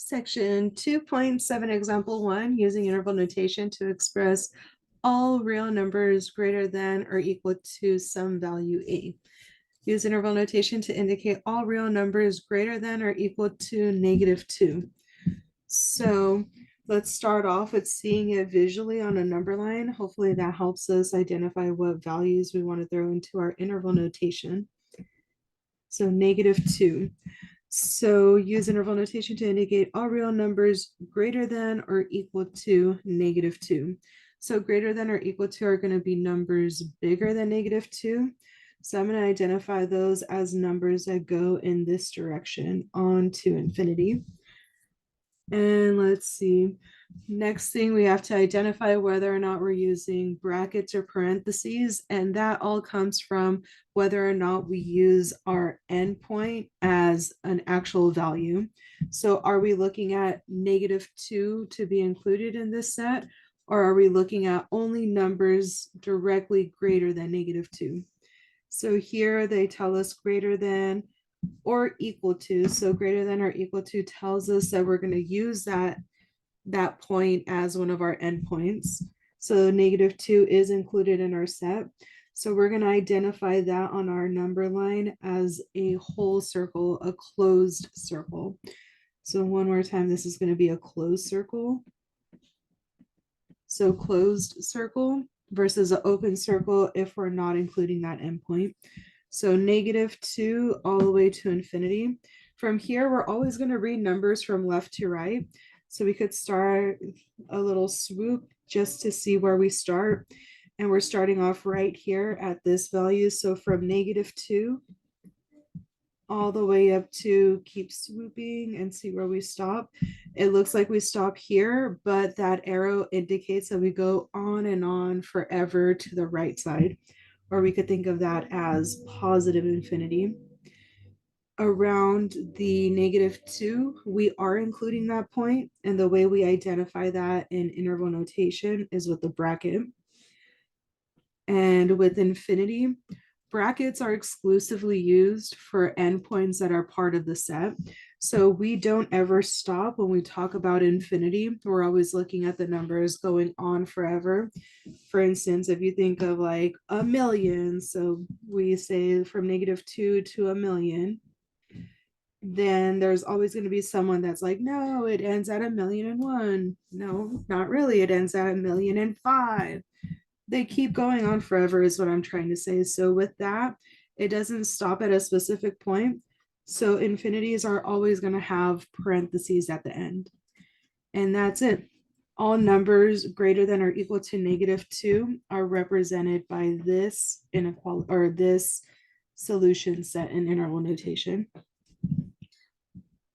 Section 2.7, example 1, using interval notation to express all real numbers greater than or equal to some value A. Use interval notation to indicate all real numbers greater than or equal to -2. So let's start off with seeing it visually on a number line. Hopefully that helps us identify what values we want to throw into our interval notation. So -2. So use interval notation to indicate all real numbers greater than or equal to -2. So greater than or equal to are going to be numbers bigger than -2. So I'm going to identify those as numbers that go in this direction on to infinity. And let's see. Next thing, we have to identify whether or not we're using brackets or parentheses, and that all comes from whether or not we use our endpoint as an actual value. So are we looking at -2 to be included in this set, or are we looking at only numbers directly greater than -2? So here they tell us greater than or equal to. So greater than or equal to tells us that we're going to use that point as one of our endpoints. So -2 is included in our set. So we're going to identify that on our number line as a whole circle, a closed circle. So one more time, this is going to be a closed circle. So closed circle versus an open circle if we're not including that endpoint. So -2 all the way to infinity. From here, we're always going to read numbers from left to right. So we could start a little swoop just to see where we start. And we're starting off right here at this value. So from -2 all the way up to keep swooping and see where we stop. It looks like we stop here, but that arrow indicates that we go on and on forever to the right side, or we could think of that as positive infinity. Around the -2, we are including that point, and the way we identify that in interval notation is with the bracket. And with infinity, brackets are exclusively used for endpoints that are part of the set. So we don't ever stop when we talk about infinity. We're always looking at the numbers going on forever. For instance, if you think of like a million, so we say from -2 to a million, then there's always going to be someone that's like, no, it ends at 1,000,001. No, not really. It ends at 1,000,005. They keep going on forever is what I'm trying to say. So with that, it doesn't stop at a specific point. So infinities are always going to have parentheses at the end. And that's it. All numbers greater than or equal to -2 are represented by this inequality or this solution set in interval notation.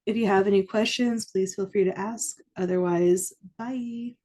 If you have any questions, please feel free to ask. Otherwise, bye.